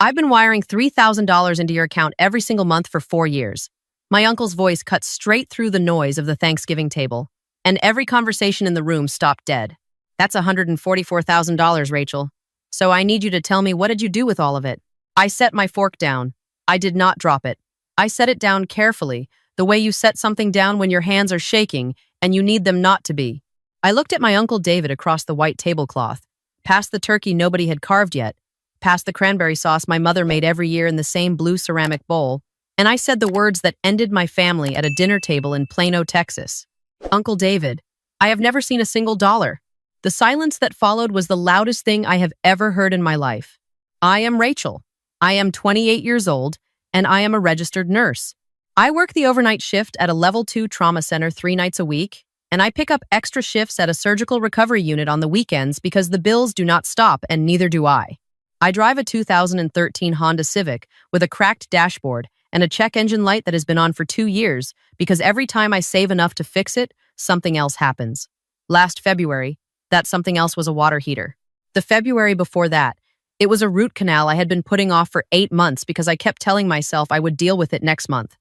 I've been wiring $3,000 into your account every single month for 4 years. My uncle's voice cut straight through the noise of the Thanksgiving table, and every conversation in the room stopped dead. That's $144,000, Rachel. So I need you to tell me, what did you do with all of it? I set my fork down. I did not drop it. I set it down carefully, the way you set something down when your hands are shaking and you need them not to be. I looked at my Uncle David across the white tablecloth, past the turkey nobody had carved yet, past the cranberry sauce my mother made every year in the same blue ceramic bowl, and I said the words that ended my family at a dinner table in Plano, Texas. Uncle David, I have never seen a single dollar. The silence that followed was the loudest thing I have ever heard in my life. I am Rachel. I am 28 years old, and I am a registered nurse. I work the overnight shift at a level 2 trauma center 3 nights a week, and I pick up extra shifts at a surgical recovery unit on the weekends because the bills do not stop, and neither do I. I drive a 2013 Honda Civic with a cracked dashboard and a check engine light that has been on for 2 years because every time I save enough to fix it, something else happens. Last February, that something else was a water heater. The February before that, it was a root canal I had been putting off for 8 months because I kept telling myself I would deal with it next month.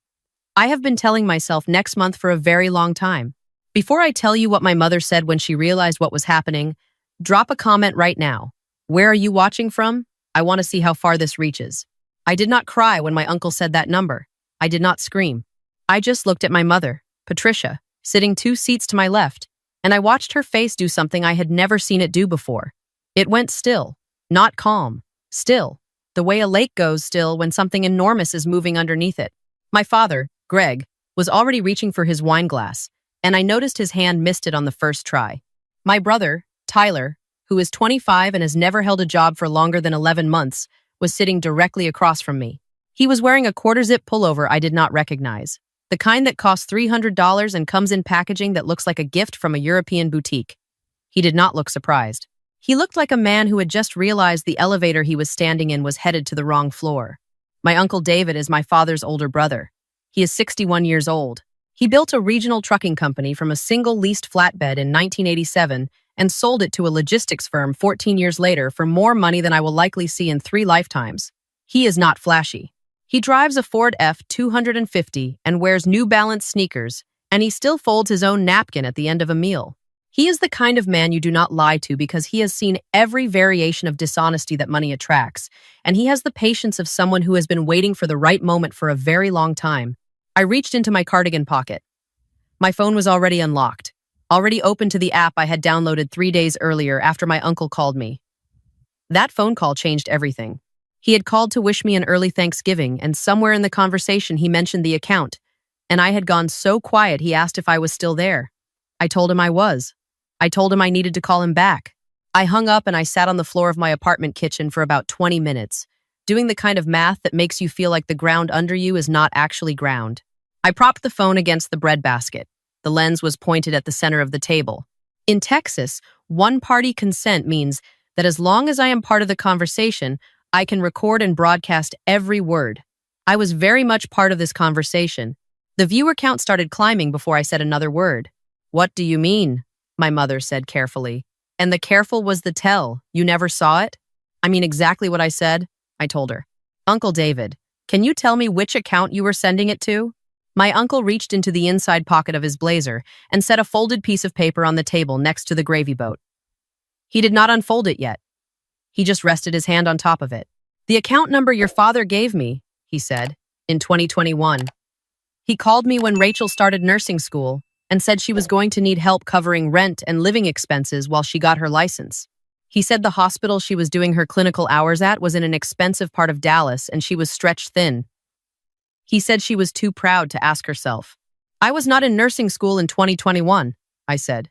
I have been telling myself next month for a very long time. Before I tell you what my mother said when she realized what was happening, drop a comment right now. Where are you watching from? I want to see how far this reaches. I did not cry when my uncle said that number. I did not scream. I just looked at my mother, Patricia, sitting 2 seats to my left, and I watched her face do something I had never seen it do before. It went still, not calm, still, the way a lake goes still when something enormous is moving underneath it. My father, Greg, was already reaching for his wine glass, and I noticed his hand missed it on the first try. My brother, Tyler, who is 25 and has never held a job for longer than 11 months, was sitting directly across from me. He was wearing a quarter-zip pullover I did not recognize, the kind that costs $300 and comes in packaging that looks like a gift from a European boutique. He did not look surprised. He looked like a man who had just realized the elevator he was standing in was headed to the wrong floor. My Uncle David is my father's older brother. He is 61 years old. He built a regional trucking company from a single leased flatbed in 1987 and sold it to a logistics firm 14 years later for more money than I will likely see in 3 lifetimes. He is not flashy. He drives a Ford F-250 and wears New Balance sneakers, and he still folds his own napkin at the end of a meal. He is the kind of man you do not lie to because he has seen every variation of dishonesty that money attracts, and he has the patience of someone who has been waiting for the right moment for a very long time. I reached into my cardigan pocket. My phone was already unlocked, already open to the app I had downloaded 3 days earlier after my uncle called me. That phone call changed everything. He had called to wish me an early Thanksgiving, and somewhere in the conversation he mentioned the account, and I had gone so quiet he asked if I was still there. I told him I was. I told him I needed to call him back. I hung up and I sat on the floor of my apartment kitchen for about 20 minutes, doing the kind of math that makes you feel like the ground under you is not actually ground. I propped the phone against the breadbasket. The lens was pointed at the center of the table. In Texas, one-party consent means that as long as I am part of the conversation, I can record and broadcast every word. I was very much part of this conversation. The viewer count started climbing before I said another word. "What do you mean?" my mother said carefully. And the careful was the tell. You never saw it? I mean exactly what I said, I told her. Uncle David, can you tell me which account you were sending it to? My uncle reached into the inside pocket of his blazer and set a folded piece of paper on the table next to the gravy boat. He did not unfold it yet. He just rested his hand on top of it. The account number your father gave me, he said, in 2021. He called me when Rachel started nursing school and said she was going to need help covering rent and living expenses while she got her license. He said the hospital she was doing her clinical hours at was in an expensive part of Dallas and she was stretched thin. He said she was too proud to ask herself. I was not in nursing school in 2021, I said.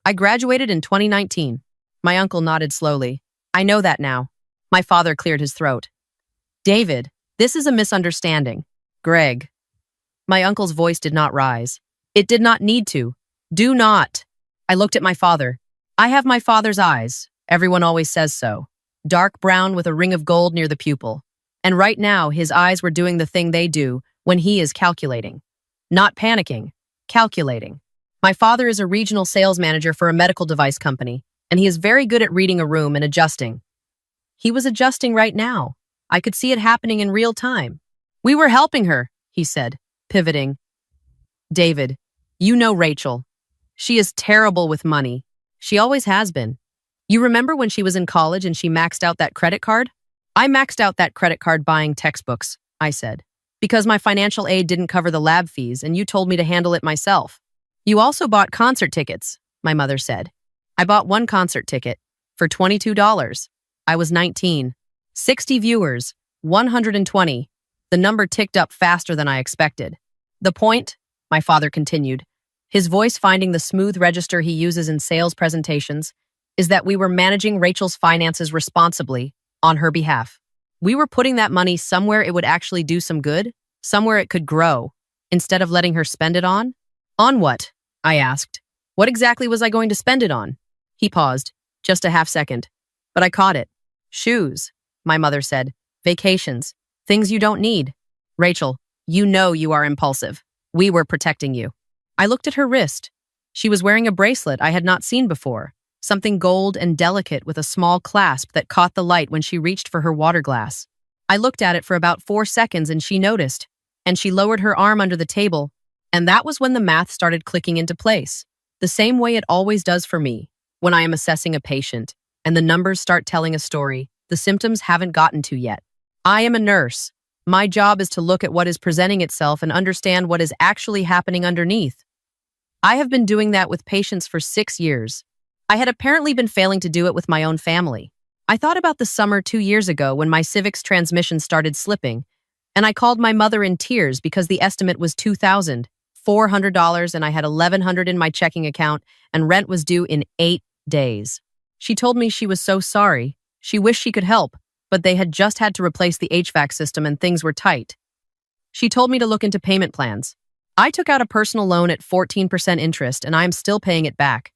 I graduated in 2019. My uncle nodded slowly. I know that now. My father cleared his throat. David, this is a misunderstanding. Greg. My uncle's voice did not rise. It did not need to. Do not. I looked at my father. I have my father's eyes. Everyone always says so. Dark brown with a ring of gold near the pupil. And right now, his eyes were doing the thing they do when he is calculating. Not panicking, calculating. My father is a regional sales manager for a medical device company, and he is very good at reading a room and adjusting. He was adjusting right now. I could see it happening in real time. We were helping her, he said, pivoting. David, you know Rachel. She is terrible with money. She always has been. You remember when she was in college and she maxed out that credit card? I maxed out that credit card buying textbooks, I said, because my financial aid didn't cover the lab fees and you told me to handle it myself. You also bought concert tickets, my mother said. I bought one concert ticket for $22. I was 19. 60 viewers, 120. The number ticked up faster than I expected. The point, my father continued, his voice finding the smooth register he uses in sales presentations, is that we were managing Rachel's finances responsibly on her behalf. We were putting that money somewhere it would actually do some good, somewhere it could grow, instead of letting her spend it on. On what? I asked. What exactly was I going to spend it on? He paused, just a half second. But I caught it. Shoes, my mother said. Vacations. Things you don't need. Rachel, you know you are impulsive. We were protecting you. I looked at her wrist. She was wearing a bracelet I had not seen before, something gold and delicate with a small clasp that caught the light when she reached for her water glass. I looked at it for about 4 seconds and she noticed, and she lowered her arm under the table, and that was when the math started clicking into place, the same way it always does for me, when I am assessing a patient, and the numbers start telling a story the symptoms haven't gotten to yet. I am a nurse. My job is to look at what is presenting itself and understand what is actually happening underneath. I have been doing that with patients for 6 years. I had apparently been failing to do it with my own family. I thought about the summer 2 years ago when my Civic's transmission started slipping, and I called my mother in tears because the estimate was $2,400 and I had $1,100 in my checking account and rent was due in 8 days. She told me she was so sorry. She wished she could help, but they had just had to replace the HVAC system and things were tight. She told me to look into payment plans. I took out a personal loan at 14% interest and I am still paying it back.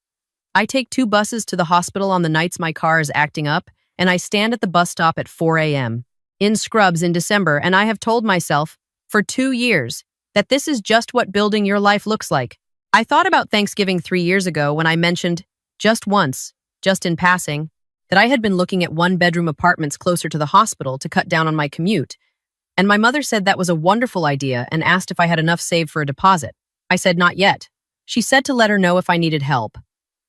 I take 2 buses to the hospital on the nights my car is acting up, and I stand at the bus stop at 4 a.m. in scrubs in December, and I have told myself, for 2 years, that this is just what building your life looks like. I thought about Thanksgiving 3 years ago when I mentioned, just once, just in passing, that I had been looking at 1-bedroom apartments closer to the hospital to cut down on my commute, and my mother said that was a wonderful idea and asked if I had enough saved for a deposit. I said not yet. She said to let her know if I needed help.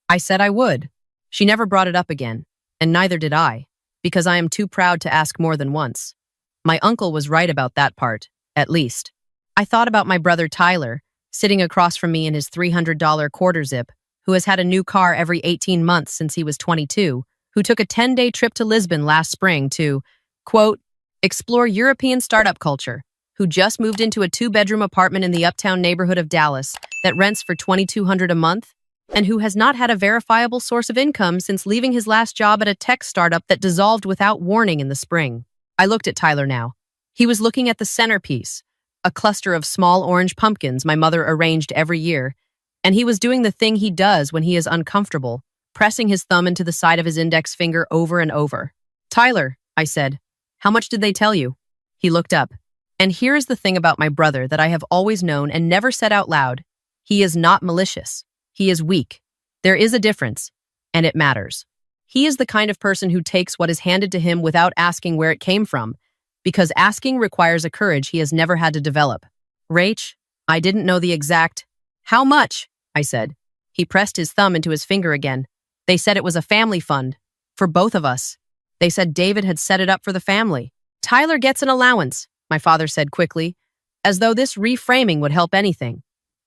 I said I would. She never brought it up again, and neither did I, because I am too proud to ask more than once. My uncle was right about that part, at least. I thought about my brother Tyler, sitting across from me in his $300 quarter zip, who has had a new car every 18 months since he was 22, who took a 10-day trip to Lisbon last spring to, quote, explore European startup culture, who just moved into a 2-bedroom apartment in the uptown neighborhood of Dallas that rents for $2,200 a month, and who has not had a verifiable source of income since leaving his last job at a tech startup that dissolved without warning in the spring. I looked at Tyler now. He was looking at the centerpiece, a cluster of small orange pumpkins my mother arranged every year, and he was doing the thing he does when he is uncomfortable, pressing his thumb into the side of his index finger over and over. Tyler, I said, how much did they tell you? He looked up. And here is the thing about my brother that I have always known and never said out loud. He is not malicious. He is weak. There is a difference, and it matters. He is the kind of person who takes what is handed to him without asking where it came from, because asking requires a courage he has never had to develop. Rach, I didn't know the exact. How much? I said. He pressed his thumb into his finger again. They said it was a family fund, for both of us. They said David had set it up for the family. Tyler gets an allowance, my father said quickly, as though this reframing would help anything.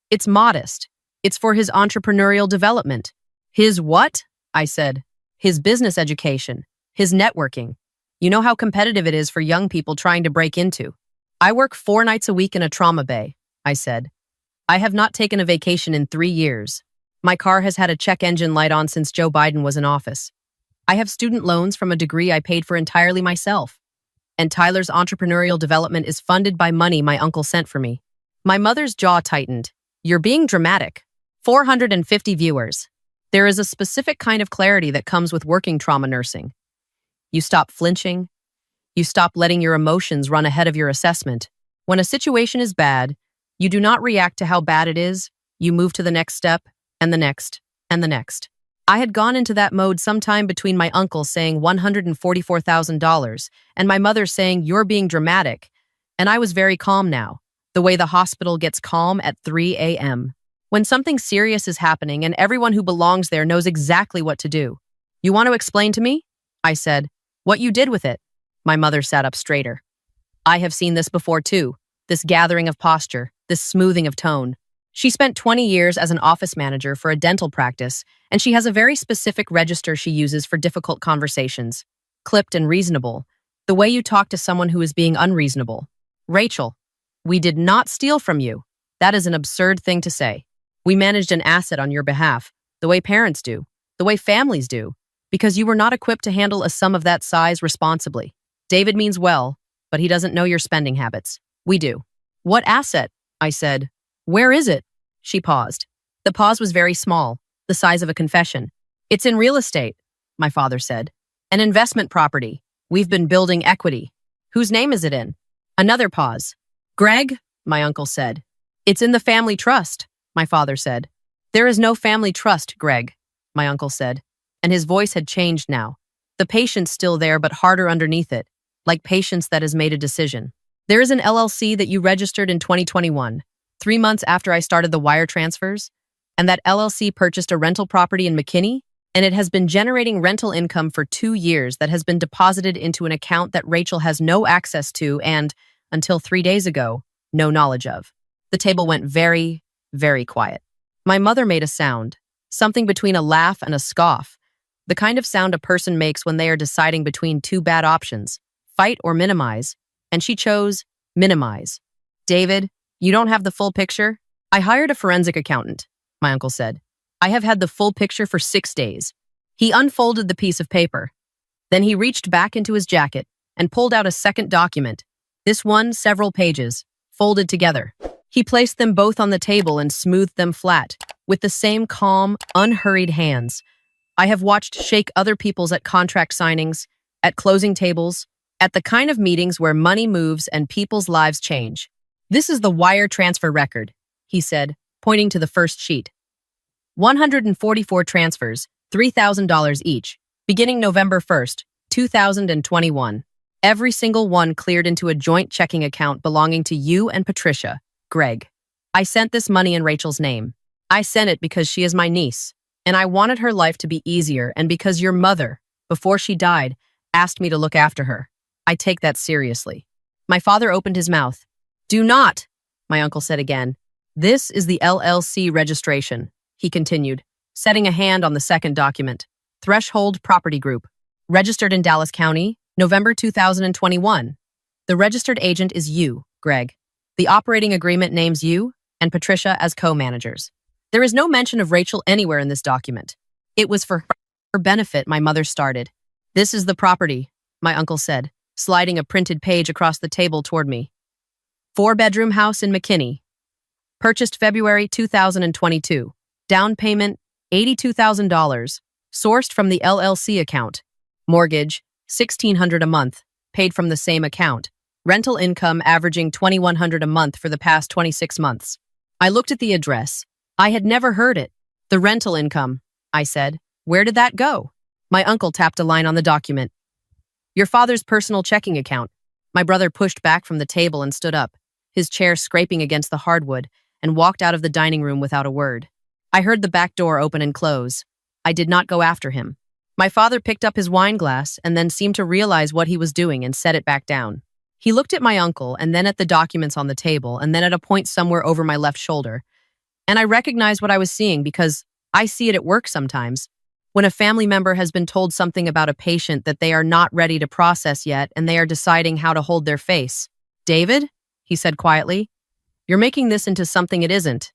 It's modest. It's for his entrepreneurial development. His what? I said. His business education. His networking. You know how competitive it is for young people trying to break into. I work 4 nights a week in a trauma bay, I said. I have not taken a vacation in 3 years. My car has had a check engine light on since Joe Biden was in office. I have student loans from a degree I paid for entirely myself. And Tyler's entrepreneurial development is funded by money my uncle sent for me. My mother's jaw tightened. You're being dramatic. 450 viewers. There is a specific kind of clarity that comes with working trauma nursing. You stop flinching. You stop letting your emotions run ahead of your assessment. When a situation is bad, you do not react to how bad it is. You move to the next step, and the next, and the next. I had gone into that mode sometime between my uncle saying $144,000 and my mother saying, "You're being dramatic." And I was very calm now, the way the hospital gets calm at 3 a.m. when something serious is happening and everyone who belongs there knows exactly what to do. "You want to explain to me?" I said. "What you did with it?" My mother sat up straighter. "I have seen this before too, this gathering of posture, this smoothing of tone." She spent 20 years as an office manager for a dental practice, and she has a very specific register she uses for difficult conversations. Clipped and reasonable, the way you talk to someone who is being unreasonable. "Rachel, we did not steal from you. That is an absurd thing to say. We managed an asset on your behalf, the way parents do, the way families do, because you were not equipped to handle a sum of that size responsibly. David means well, but he doesn't know your spending habits. We do." "What asset?" I said. "Where is it?" She paused. The pause was very small, the size of a confession. "It's in real estate," my father said. "An investment property. We've been building equity." "Whose name is it in?" Another pause. "Greg," my uncle said. "It's in the family trust," my father said. "There is no family trust, Greg," my uncle said, and his voice had changed now. The patience still there, but harder underneath it, like patience that has made a decision. "There is an LLC that you registered in 2021. 3 months after I started the wire transfers, and that LLC purchased a rental property in McKinney, and it has been generating rental income for 2 years that has been deposited into an account that Rachel has no access to and, until 3 days ago, no knowledge of." The table went very, very quiet. My mother made a sound, something between a laugh and a scoff, the kind of sound a person makes when they are deciding between two bad options, fight or minimize, and she chose minimize. "David, you don't have the full picture?" "I hired a forensic accountant," my uncle said. "I have had the full picture for 6 days." He unfolded the piece of paper. Then he reached back into his jacket and pulled out a second document, this one several pages, folded together. He placed them both on the table and smoothed them flat, with the same calm, unhurried hands. I have watched shake other people's at contract signings, at closing tables, at the kind of meetings where money moves and people's lives change. "This is the wire transfer record," he said, pointing to the first sheet. 144 transfers, $3,000 each, beginning November 1st, 2021. Every single one cleared into a joint checking account belonging to you and Patricia, Greg. I sent this money in Rachel's name. I sent it because she is my niece, and I wanted her life to be easier, and because your mother, before she died, asked me to look after her. I take that seriously." My father opened his mouth. "Do not," my uncle said again. "This is the LLC registration," he continued, setting a hand on the second document. "Threshold Property Group. Registered in Dallas County, November 2021. The registered agent is you, Greg. The operating agreement names you and Patricia as co-managers. There is no mention of Rachel anywhere in this document. It was for her benefit," my mother started. "This is the property," my uncle said, sliding a printed page across the table toward me. 4-bedroom house in McKinney. Purchased February 2022. Down payment, $82,000. Sourced from the LLC account. Mortgage, $1,600 a month, paid from the same account. Rental income averaging $2,100 a month for the past 26 months. I looked at the address. I had never heard it. "The rental income," I said. "Where did that go?" My uncle tapped a line on the document. "Your father's personal checking account." My brother pushed back from the table and stood up, his chair scraping against the hardwood, and walked out of the dining room without a word. I heard the back door open and close. I did not go after him. My father picked up his wine glass and then seemed to realize what he was doing and set it back down. He looked at my uncle and then at the documents on the table and then at a point somewhere over my left shoulder. And I recognized what I was seeing because I see it at work sometimes. When a family member has been told something about a patient that they are not ready to process yet and they are deciding how to hold their face. "David," he said quietly, "you're making this into something it isn't.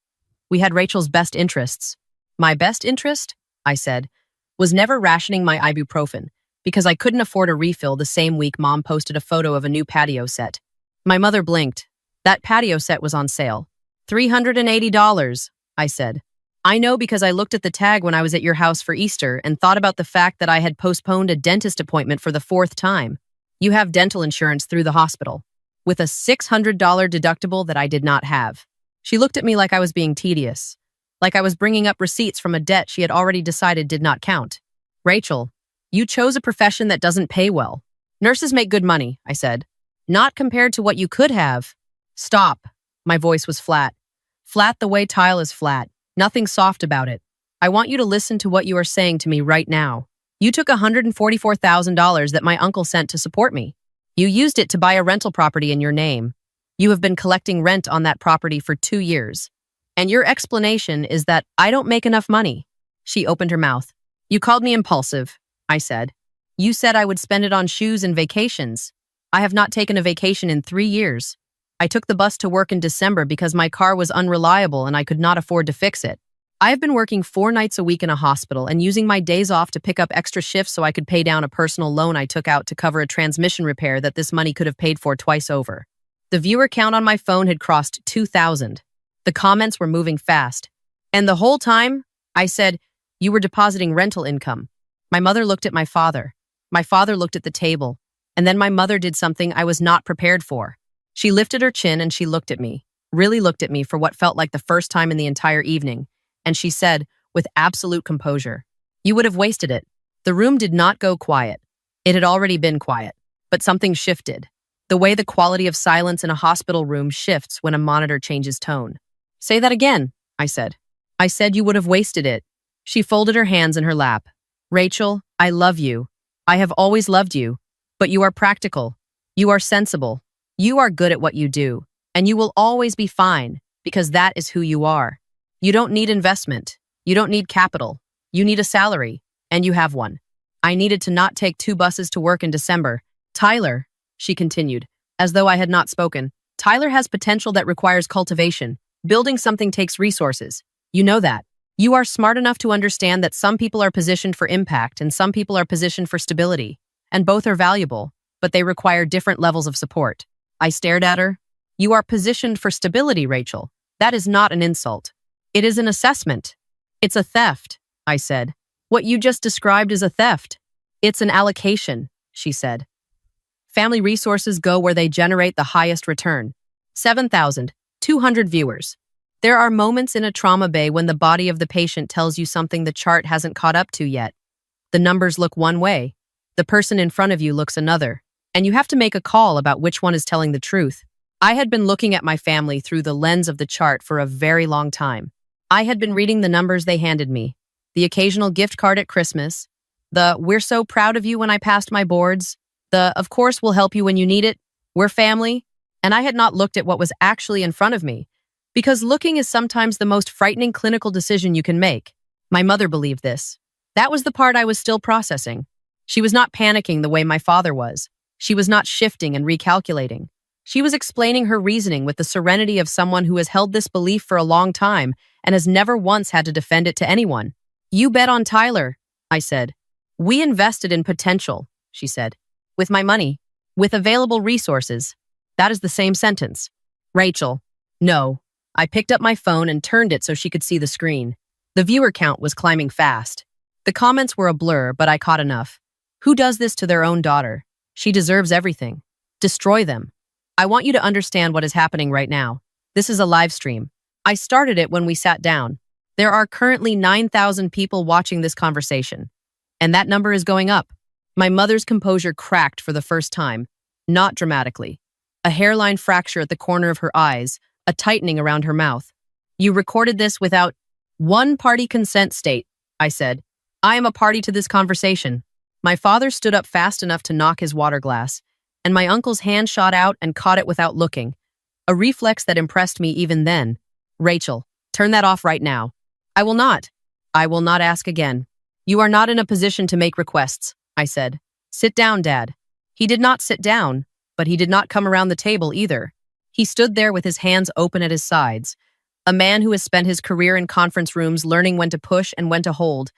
We had Rachel's best interests." "My best interest," I said, "was never rationing my ibuprofen because I couldn't afford a refill the same week Mom posted a photo of a new patio set." My mother blinked. "That patio set was on sale. $380, I said. "I know because I looked at the tag when I was at your house for Easter and thought about the fact that I had postponed a dentist appointment for the 4th time. You have dental insurance through the hospital, with a $600 deductible that I did not have." She looked at me like I was being tedious, like I was bringing up receipts from a debt she had already decided did not count. Rachel, you chose a profession that doesn't pay well. Nurses make good money, I said. Not compared to what you could have. Stop. My voice was flat. Flat the way tile is flat. Nothing soft about it. I want you to listen to what you are saying to me right now. You took $144,000 that my uncle sent to support me. You used it to buy a rental property in your name. You have been collecting rent on that property for 2 years. And your explanation is that I don't make enough money. She opened her mouth. You called me impulsive, I said. You said I would spend it on shoes and vacations. I have not taken a vacation in 3 years. I took the bus to work in December because my car was unreliable and I could not afford to fix it. I have been working 4 nights a week in a hospital and using my days off to pick up extra shifts so I could pay down a personal loan I took out to cover a transmission repair that this money could have paid for twice over. The viewer count on my phone had crossed 2,000. The comments were moving fast. And the whole time, I said, you were depositing rental income. My mother looked at my father. My father looked at the table. And then my mother did something I was not prepared for. She lifted her chin and she looked at me, really looked at me for what felt like the first time in the entire evening. And she said, with absolute composure, you would have wasted it. The room did not go quiet. It had already been quiet. But something shifted. The way the quality of silence in a hospital room shifts when a monitor changes tone. Say that again, I said. I said you would have wasted it. She folded her hands in her lap. Rachel, I love you. I have always loved you. But you are practical. You are sensible. You are good at what you do. And you will always be fine, because that is who you are. You don't need investment. You don't need capital. You need a salary, and you have one. I needed to not take 2 buses to work in December. Tyler, she continued, as though I had not spoken. Tyler has potential that requires cultivation. Building something takes resources. You know that. You are smart enough to understand that some people are positioned for impact and some people are positioned for stability. And both are valuable, but they require different levels of support. I stared at her. You are positioned for stability, Rachel. That is not an insult. It is an assessment. It's a theft, I said. What you just described is a theft. It's an allocation, she said. Family resources go where they generate the highest return. 7,200 viewers. There are moments in a trauma bay when the body of the patient tells you something the chart hasn't caught up to yet. The numbers look one way. The person in front of you looks another. And you have to make a call about which one is telling the truth. I had been looking at my family through the lens of the chart for a very long time. I had been reading the numbers they handed me. The occasional gift card at Christmas. The, we're so proud of you when I passed my boards. The, of course we'll help you when you need it. We're family. And I had not looked at what was actually in front of me. Because looking is sometimes the most frightening clinical decision you can make. My mother believed this. That was the part I was still processing. She was not panicking the way my father was. She was not shifting and recalculating. She was explaining her reasoning with the serenity of someone who has held this belief for a long time and has never once had to defend it to anyone. You bet on Tyler, I said. We invested in potential, she said. With my money. With available resources. That is the same sentence. Rachel. No. I picked up my phone and turned it so she could see the screen. The viewer count was climbing fast. The comments were a blur, but I caught enough. Who does this to their own daughter? She deserves everything. Destroy them. I want you to understand what is happening right now. This is a live stream. I started it when we sat down. There are currently 9,000 people watching this conversation. And that number is going up. My mother's composure cracked for the first time. Not dramatically. A hairline fracture at the corner of her eyes, a tightening around her mouth. You recorded this without one-party consent state, I said. I am a party to this conversation. My father stood up fast enough to knock his water glass, and my uncle's hand shot out and caught it without looking. A reflex that impressed me even then. Rachel, turn that off right now. I will not. I will not ask again. You are not in a position to make requests, I said. Sit down, Dad. He did not sit down, but he did not come around the table either. He stood there with his hands open at his sides, a man who has spent his career in conference rooms learning when to push and when to hold,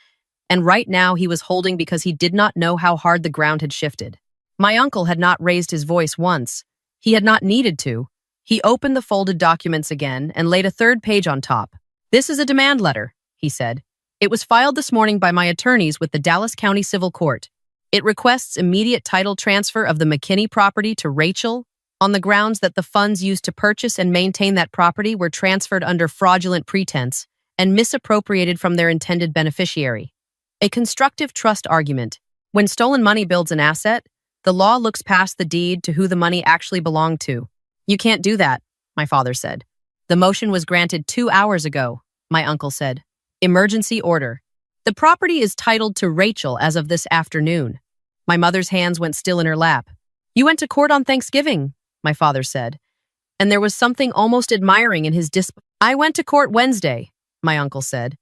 and right now he was holding because he did not know how hard the ground had shifted. My uncle had not raised his voice once. He had not needed to. He opened the folded documents again and laid a third page on top. This is a demand letter, he said. It was filed this morning by my attorneys with the Dallas County Civil Court. It requests immediate title transfer of the McKinney property to Rachel on the grounds that the funds used to purchase and maintain that property were transferred under fraudulent pretense and misappropriated from their intended beneficiary. A constructive trust argument. When stolen money builds an asset, the law looks past the deed to who the money actually belonged to. You can't do that, my father said. The motion was granted 2 hours ago, my uncle said. Emergency order. The property is titled to Rachel as of this afternoon. My mother's hands went still in her lap. You went to court on Thanksgiving, my father said, and there was something almost admiring in his I went to court Wednesday, my uncle said.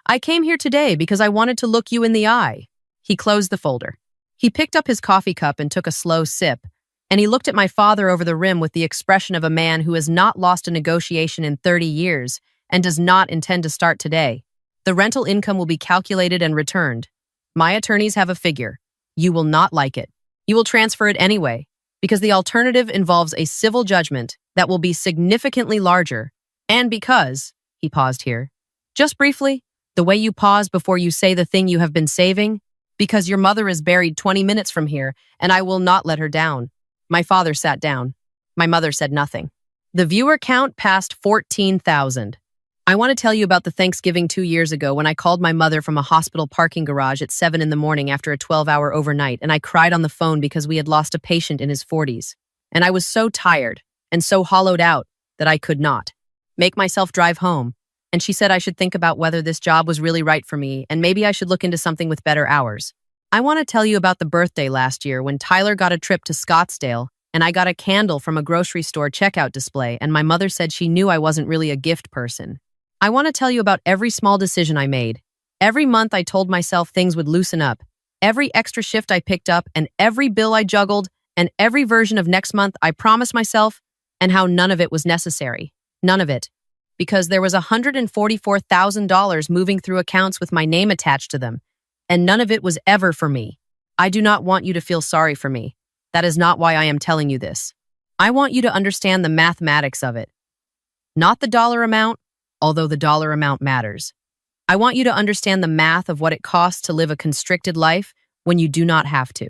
I came here today because I wanted to look you in the eye. He closed the folder. He picked up his coffee cup and took a slow sip, and he looked at my father over the rim with the expression of a man who has not lost a negotiation in 30 years and does not intend to start today. The rental income will be calculated and returned. My attorneys have a figure. You will not like it. You will transfer it anyway, because the alternative involves a civil judgment that will be significantly larger, and because, he paused here, just briefly, the way you pause before you say the thing you have been saving, because your mother is buried 20 minutes from here, and I will not let her down. My father sat down. My mother said nothing. The viewer count passed 14,000. I want to tell you about the Thanksgiving 2 years ago when I called my mother from a hospital parking garage at 7 in the morning after a 12-hour overnight, and I cried on the phone because we had lost a patient in his 40s. And I was so tired and so hollowed out that I could not make myself drive home. And she said I should think about whether this job was really right for me, and maybe I should look into something with better hours. I want to tell you about the birthday last year when Tyler got a trip to Scottsdale, and I got a candle from a grocery store checkout display, and my mother said she knew I wasn't really a gift person. I want to tell you about every small decision I made. Every month I told myself things would loosen up. Every extra shift I picked up, and every bill I juggled, and every version of next month I promised myself, and how none of it was necessary. None of it. Because there was $144,000 moving through accounts with my name attached to them, and none of it was ever for me. I do not want you to feel sorry for me. That is not why I am telling you this. I want you to understand the mathematics of it. Not the dollar amount, although the dollar amount matters. I want you to understand the math of what it costs to live a constricted life when you do not have to.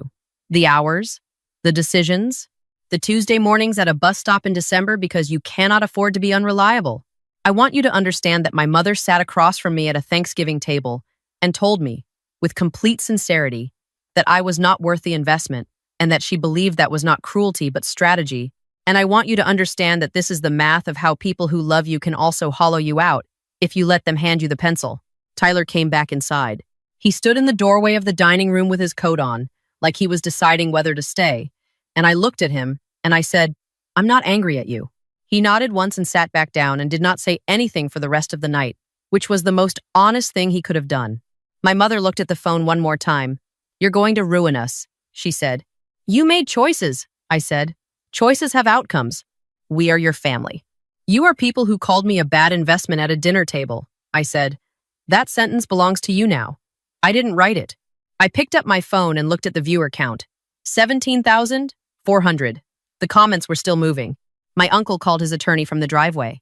The hours, the decisions, the Tuesday mornings at a bus stop in December because you cannot afford to be unreliable. I want you to understand that my mother sat across from me at a Thanksgiving table and told me, with complete sincerity, that I was not worth the investment and that she believed that was not cruelty but strategy. And I want you to understand that this is the math of how people who love you can also hollow you out if you let them hand you the pencil. Tyler came back inside. He stood in the doorway of the dining room with his coat on, like he was deciding whether to stay. And I looked at him and I said, I'm not angry at you. He nodded once and sat back down and did not say anything for the rest of the night, which was the most honest thing he could have done. My mother looked at the phone one more time. You're going to ruin us, she said. You made choices, I said. Choices have outcomes. We are your family. You are people who called me a bad investment at a dinner table, I said. That sentence belongs to you now. I didn't write it. I picked up my phone and looked at the viewer count. 17,400. The comments were still moving. My uncle called his attorney from the driveway.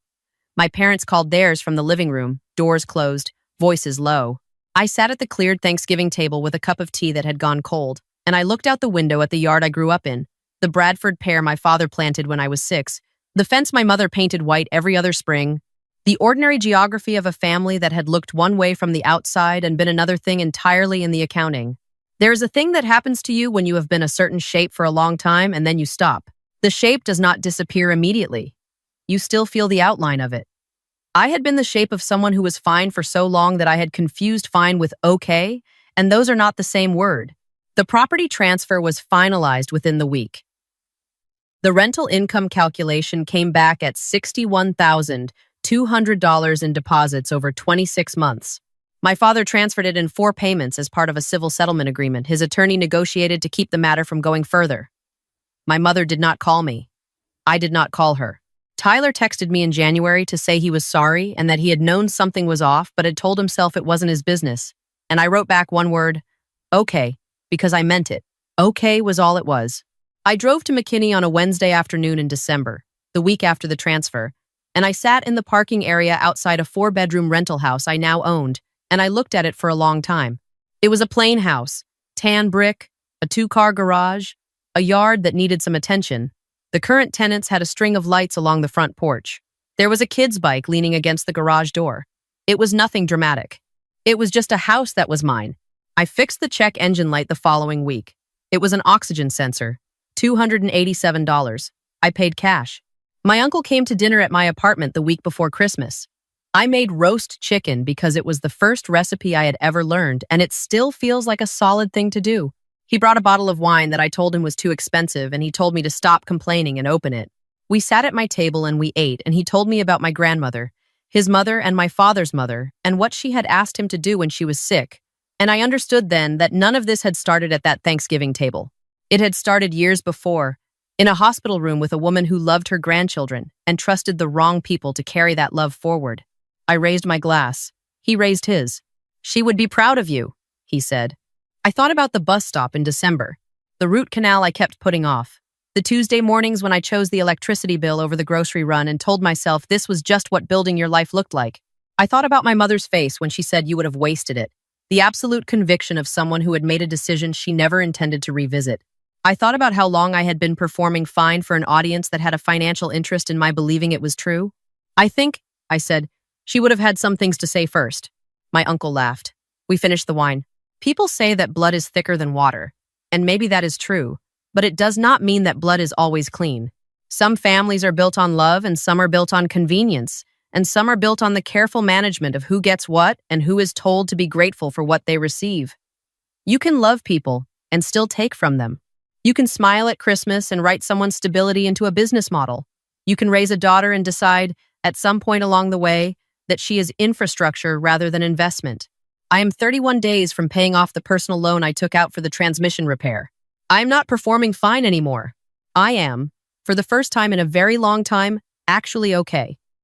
My parents called theirs from the living room, doors closed, voices low. I sat at the cleared Thanksgiving table with a cup of tea that had gone cold, and I looked out the window at the yard I grew up in, the Bradford pear my father planted when I was 6, the fence my mother painted white every other spring, the ordinary geography of a family that had looked one way from the outside and been another thing entirely in the accounting. There is a thing that happens to you when you have been a certain shape for a long time and then you stop. The shape does not disappear immediately. You still feel the outline of it. I had been the shape of someone who was fine for so long that I had confused fine with okay, and those are not the same word. The property transfer was finalized within the week. The rental income calculation came back at $61,200 in deposits over 26 months. My father transferred it in 4 payments as part of a civil settlement agreement his attorney negotiated to keep the matter from going further. My mother did not call me. I did not call her. Tyler texted me in January to say he was sorry and that he had known something was off but had told himself it wasn't his business. And I wrote back one word, okay, because I meant it. Okay was all it was. I drove to McKinney on a Wednesday afternoon in December, the week after the transfer, and I sat in the parking area outside a 4-bedroom rental house I now owned, and I looked at it for a long time. It was a plain house, tan brick, a 2-car garage, a yard that needed some attention. The current tenants had a string of lights along the front porch. There was a kid's bike leaning against the garage door. It was nothing dramatic. It was just a house that was mine. I fixed the check engine light the following week. It was an oxygen sensor. $287. I paid cash. My uncle came to dinner at my apartment the week before Christmas. I made roast chicken because it was the first recipe I had ever learned, and it still feels like a solid thing to do. He brought a bottle of wine that I told him was too expensive, and he told me to stop complaining and open it. We sat at my table and we ate, and he told me about my grandmother, his mother and my father's mother, and what she had asked him to do when she was sick. And I understood then that none of this had started at that Thanksgiving table. It had started years before, in a hospital room with a woman who loved her grandchildren and trusted the wrong people to carry that love forward. I raised my glass. He raised his. "She would be proud of you," he said. I thought about the bus stop in December, the root canal I kept putting off, the Tuesday mornings when I chose the electricity bill over the grocery run and told myself this was just what building your life looked like. I thought about my mother's face when she said you would have wasted it, the absolute conviction of someone who had made a decision she never intended to revisit. I thought about how long I had been performing fine for an audience that had a financial interest in my believing it was true. "I think," I said, "she would have had some things to say first." My uncle laughed. We finished the wine. People say that blood is thicker than water, and maybe that is true, but it does not mean that blood is always clean. Some families are built on love, and some are built on convenience, and some are built on the careful management of who gets what and who is told to be grateful for what they receive. You can love people and still take from them. You can smile at Christmas and write someone's stability into a business model. You can raise a daughter and decide, at some point along the way, that she is infrastructure rather than investment. I am 31 days from paying off the personal loan I took out for the transmission repair. I am not performing fine anymore. I am, for the first time in a very long time, actually okay.